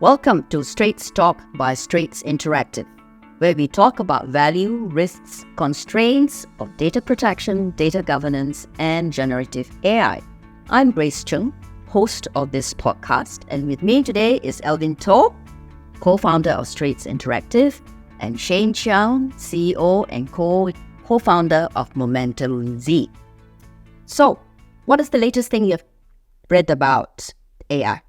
Welcome to Straits Talk by Straits Interactive, where we talk about value, risks, constraints of data protection, data governance, and generative AI. I'm Grace Chung, host of this podcast, and with me today is Alvin To, co-founder of Straits Interactive, and Shane Chiang, CEO and co-founder of Momentum Z. So, what is the latest thing you've read about AI?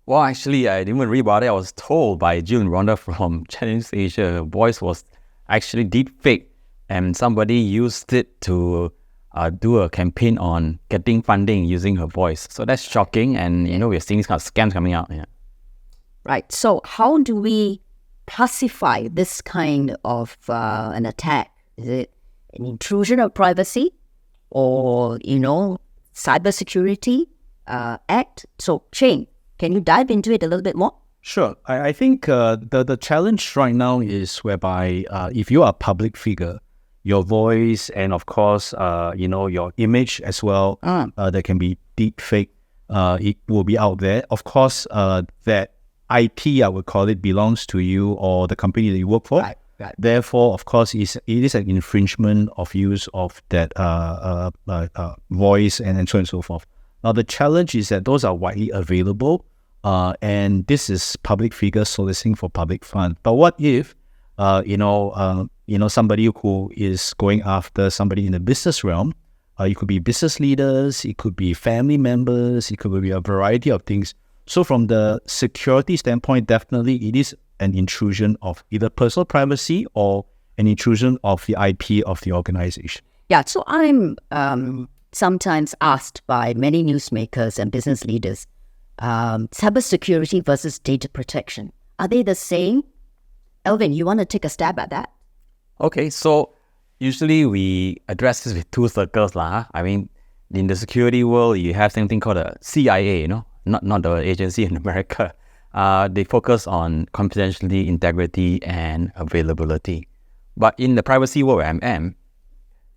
Well, actually, I didn't even read about it. I was told by Jill and Rhonda from Challenge Asia, her voice was actually deep fake, and somebody used it to do a campaign on getting funding using her voice. So that's shocking, and we're seeing these kind of scams coming out. Yeah. Right. So how do we classify this kind of an attack? Is it an intrusion of privacy, or cybersecurity act? So, Shane, can you dive into it a little bit more? Sure. I think the challenge right now is whereby if you are a public figure, your voice and of course, your image as well, that can be deep fake, it will be out there. Of course, that IP, I would call it, belongs to you or the company that you work for. Right. Therefore, of course, it is an infringement of use of that voice and so on and so forth. Now, the challenge is that those are widely available, and this is public figures soliciting for public funds. But what if, somebody who is going after somebody in the business realm? It could be business leaders, it could be family members, it could be a variety of things. So from the security standpoint, definitely it is an intrusion of either personal privacy or an intrusion of the IP of the organization. Yeah, so I'm sometimes asked by many newsmakers and business leaders, cybersecurity versus data protection. Are they the same? Alvin, you want to take a stab at that? Okay, so usually we address this with two circles. I mean, in the security world, you have something called a CIA, not the agency in America. They focus on confidentiality, integrity, and availability. But in the privacy world where I am,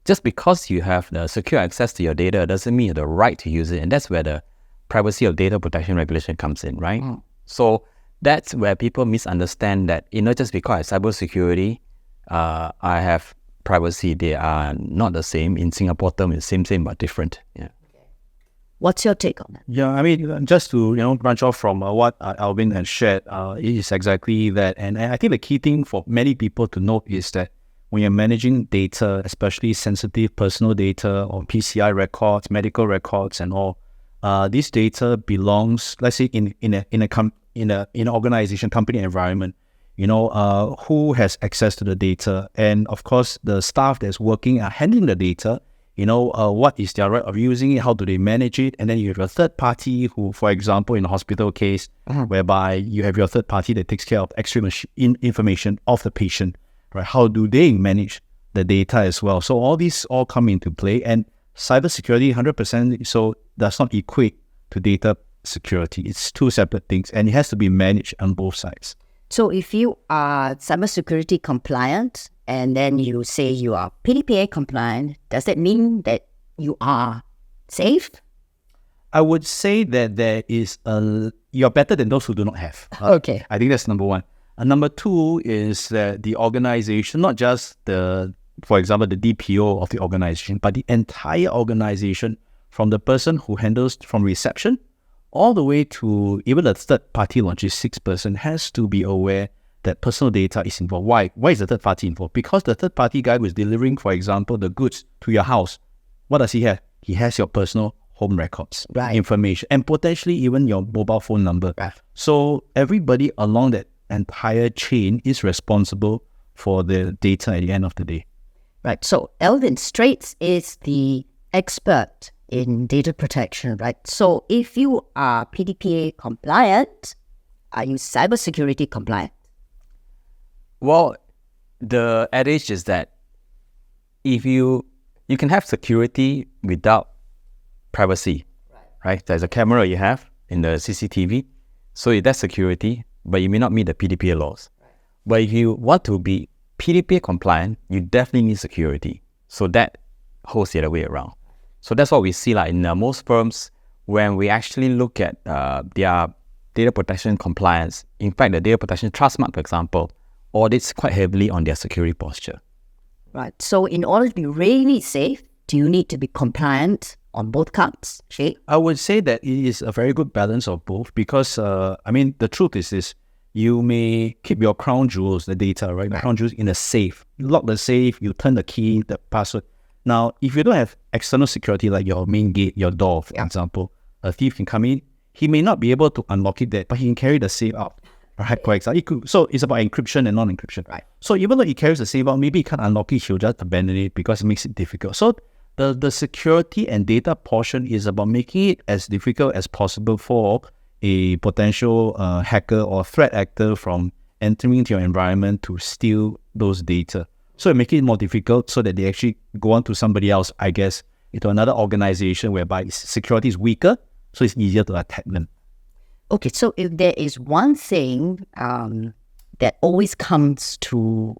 just because you have the secure access to your data doesn't mean you have the right to use it. And that's where the privacy of data protection regulation comes in, right? So that's where people misunderstand that, just because I have cybersecurity, I have privacy. They are not the same. In Singapore term, it's same but different. Yeah. What's your take on that? Yeah, I mean, just to branch off from what Alvin has shared, it is exactly that. And I think the key thing for many people to note is that when you're managing data, especially sensitive personal data or PCI records, medical records, and all, this data belongs, let's say, in an organization, company environment. Who has access to the data, and of course, the staff that's working are handling the data. What is their right of using it? How do they manage it? And then you have a third party who, for example, in a hospital case, whereby you have your third party that takes care of extra information of the patient, right? How do they manage the data as well? So all these all come into play, and cybersecurity 100% so does not equate to data security. It's two separate things, and it has to be managed on both sides. So if you are cybersecurity compliant, and then you say you are PDPA compliant, does that mean that you are safe? I would say that there is you're better than those who do not have. Okay. I think that's number one. Number two is that the organization, not just for example, the DPO of the organization, but the entire organization, from the person who handles from reception all the way to even the third party logistics person, has to be aware that personal data is involved. Why? Why is the third party involved? Because the third party guy who is delivering, for example, the goods to your house, what does he have? He has your personal home records, information, and potentially even your mobile phone number. Right. So everybody along that entire chain is responsible for the data at the end of the day. Right. So Alvin, Straits is the expert in data protection, right? So if you are PDPA compliant, are you cybersecurity compliant? Well, the adage is that if you can have security without privacy, right? There's a camera you have in the CCTV, so that's security, but you may not meet the PDPA laws. Right. But if you want to be PDPA compliant, you definitely need security. So that holds the other way around. So that's what we see in most firms when we actually look at their data protection compliance. In fact, the Data Protection Trust Mark, for example, audits quite heavily on their security posture. Right. So in order to be really safe, do you need to be compliant on both counts, Sheikh? I would say that it is a very good balance of both because, the truth is this. You may keep your crown jewels, the data, right? The crown jewels in a safe. You lock the safe, you turn the key, the password. Now, if you don't have external security like your main gate, your door, for example, a thief can come in. He may not be able to unlock it there, but he can carry the safe out. Right, for example. So it's about encryption and non-encryption. Right. So even though he carries the safe out, maybe he can't unlock it, he'll just abandon it because it makes it difficult. So the security and data portion is about making it as difficult as possible for a potential hacker or threat actor from entering into your environment to steal those data. So it makes it more difficult so that they actually go on to somebody else, I guess, into another organization whereby security is weaker, so it's easier to attack them. Okay, so if there is one thing that always comes to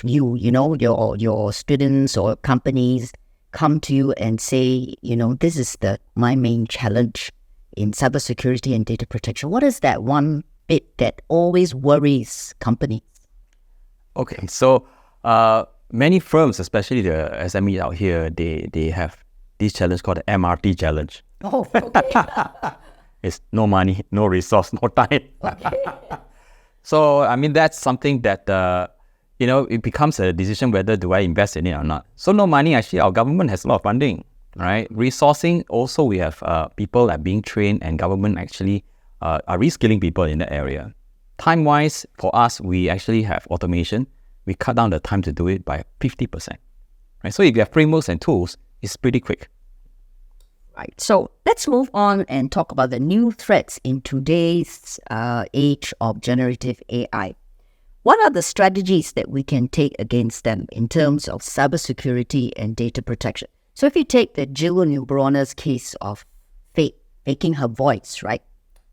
you, your students or companies come to you and say, this is my main challenge in cybersecurity and data protection. What is that one bit that always worries companies? Okay, so many firms, especially the SME out here, they have this challenge called the MRT challenge. Oh, okay. It's no money, no resource, no time. Okay. So, that's something that, it becomes a decision whether do I invest in it or not. So no money, actually, our government has a lot of funding, right? Resourcing, also we have people that are being trained and government actually are reskilling people in that area. Time-wise, for us, we actually have automation. We cut down the time to do it by 50%. Right? So if you have frameworks and tools, it's pretty quick. Right. So let's move on and talk about the new threats in today's age of generative AI. What are the strategies that we can take against them in terms of cybersecurity and data protection? So if you take the Jill Neubronner's case of faking her voice, right?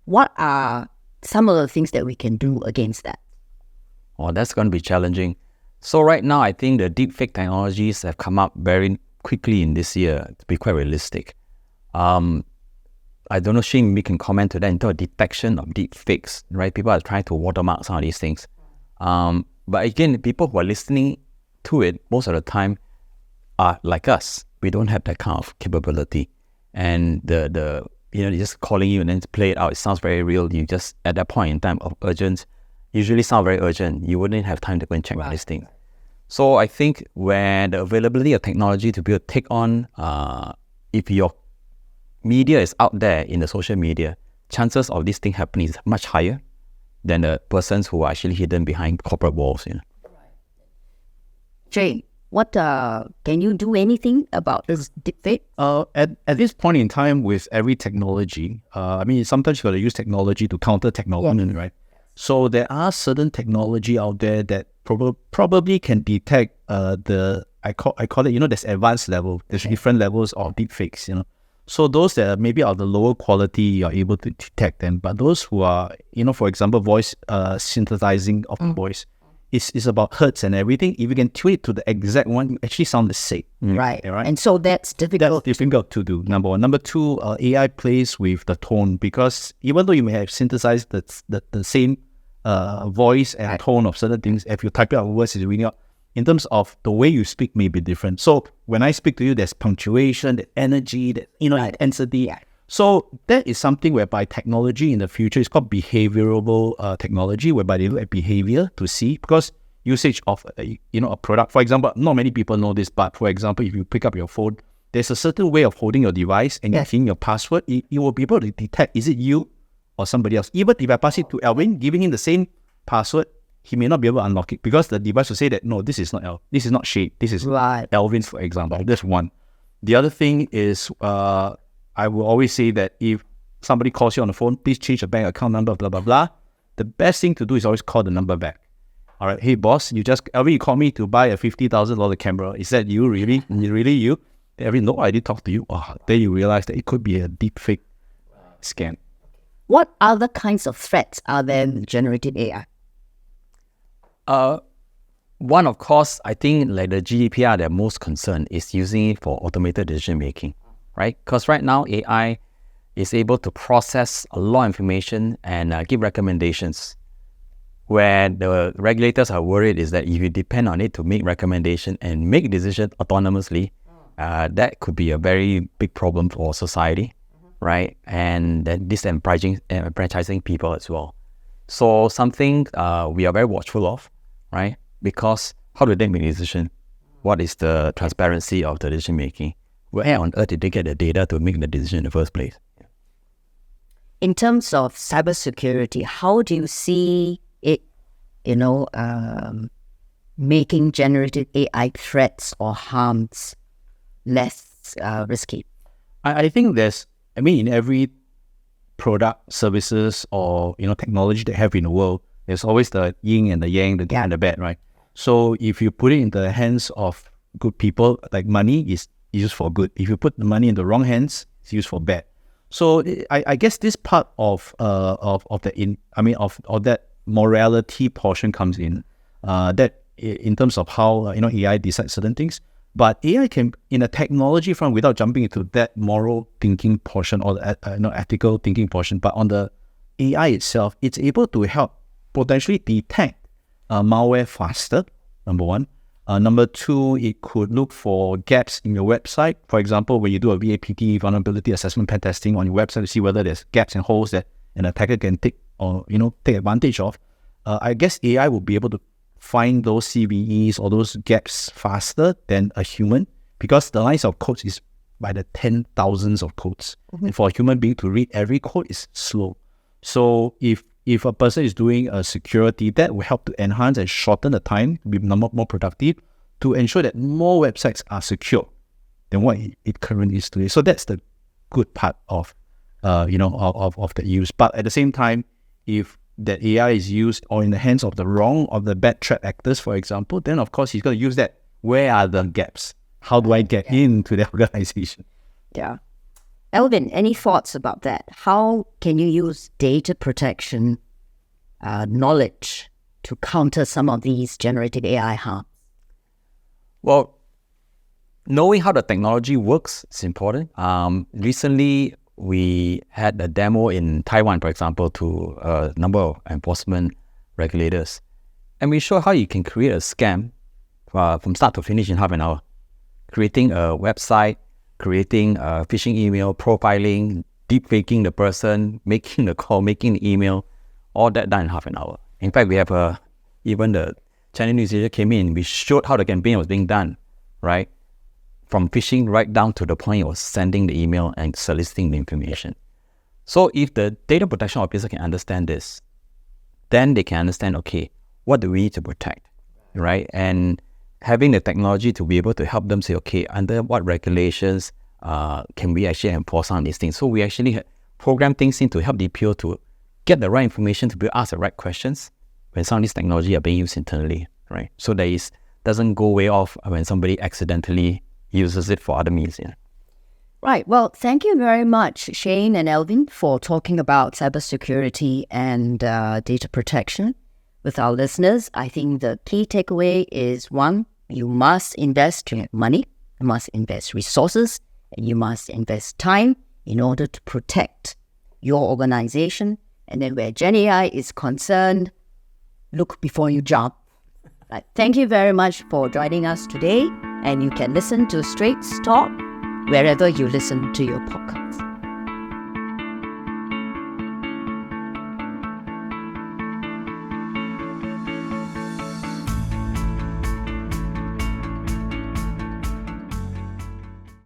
What are some of the things that we can do against that? Oh, that's going to be challenging. So right now, I think the deepfake technologies have come up very quickly in this year to be quite realistic. I don't know, Shane, we can comment to that in terms of detection of deep fakes, right? People are trying to watermark some of these things. But again, people who are listening to it most of the time are like us. We don't have that kind of capability. And the just calling you and then play it out, it sounds very real. You just, at that point in time of urgent, usually sound very urgent. You wouldn't have time to go and check these things. So I think when the availability of technology to be able to take on, if your media is out there in the social media, chances of this thing happening is much higher than the persons who are actually hidden behind corporate walls. Jay, what can you do anything about this deepfake? At this point in time, with every technology, sometimes you got to use technology to counter technology, right? So there are certain technology out there that probably can detect I call it, there's advanced level, there's different levels of deepfakes, So those that are maybe of the lower quality, you're able to detect them. But those who are, for example, voice synthesizing of voice, is about hertz and everything. If you can tune it to the exact one, you actually sound the same. Right. And so that's difficult. That's difficult to do, number one. Number two, AI plays with the tone because even though you may have synthesized the same voice and tone of certain things, if you type it out words, it's reading out, in terms of the way you speak may be different. So when I speak to you, there's punctuation, there's energy, that intensity. Yeah. So that is something whereby technology in the future is called behavioral technology, whereby they look at behavior to see, because usage of a product. For example, not many people know this, but for example, if you pick up your phone, there's a certain way of holding your device and you're hitting your password. You will be able to detect, is it you or somebody else? Even if I pass it to Alvin, giving him the same password, he may not be able to unlock it because the device will say that, no, this is not this is not Shade, this is Alvin's, for example. That's one. The other thing is, I will always say that if somebody calls you on the phone, please change your bank account number, blah, blah, blah. The best thing to do is always call the number back. All right, hey boss, Alvin, you called me to buy a $50,000 camera. Is that you, really? Really you? Alvin, no, I did talk to you. Then you realize that it could be a deep fake scam. What other kinds of threats are there in generative AI? One, of course, I think like the GDPR, they're most concerned is using it for automated decision making, right? Because right now AI is able to process a lot of information and give recommendations. Where the regulators are worried is that if you depend on it to make recommendations and make decisions autonomously, that could be a very big problem for society, right? And then disenfranchising people as well. So something we are very watchful of, right? Because how do they make a decision? What is the transparency of the decision making? Where on earth did they get the data to make the decision in the first place? In terms of cybersecurity, how do you see it, making generative AI threats or harms less risky? I think in every product, services, or technology that have in the world, there's always the yin and the yang, the good and the bad, right? So if you put it in the hands of good people, like money is used for good. If you put the money in the wrong hands, it's used for bad. So I guess this part of that morality portion comes in, that in terms of how AI decides certain things. But AI can, in a technology front, without jumping into that moral thinking portion or ethical thinking portion, but on the AI itself, it's able to help potentially detect malware faster, number one. Number two, it could look for gaps in your website. For example, when you do a VAPT, vulnerability assessment pen testing on your website to see whether there's gaps and holes that an attacker can take advantage of. I guess AI will be able to find those CVEs or those gaps faster than a human, because the lines of codes is by the 10,000s of codes. And for a human being to read every code is slow. So if a person is doing a security, that will help to enhance and shorten the time to be more productive, to ensure that more websites are secure than what it currently is today. So that's the good part of the use. But at the same time, if that AI is used or in the hands of the wrong or the bad threat actors, for example, then of course he's going to use that. Where are the gaps? How do I get into the organization? Yeah. Alvin, any thoughts about that? How can you use data protection knowledge to counter some of these generative AI harms? Well, knowing how the technology works is important. Recently, we had a demo in Taiwan, for example, to a number of enforcement regulators. And we show how you can create a scam from start to finish in half an hour. Creating a website, creating a phishing email, profiling, deepfaking the person, making the call, making the email, all that done in half an hour. In fact, we have even the Channel News Asia came in, we showed how the campaign was being done, right? From phishing right down to the point of sending the email and soliciting the information. So if the data protection officer can understand this, then they can understand, okay, what do we need to protect, right? And having the technology to be able to help them say, okay, under what regulations can we actually enforce on these things? So we actually program things in to help DPO to get the right information to be asked the right questions when some of these technology are being used internally, right? So that doesn't go way off when somebody accidentally uses it for other means. Yeah. Right. Well, thank you very much, Shane and Alvin, for talking about cybersecurity and data protection with our listeners. I think the key takeaway is, one, you must invest your money, you must invest resources, and you must invest time in order to protect your organization. And then where Gen AI is concerned, look before you jump. Right. Thank you very much for joining us today. And you can listen to Straits Talk wherever you listen to your podcast.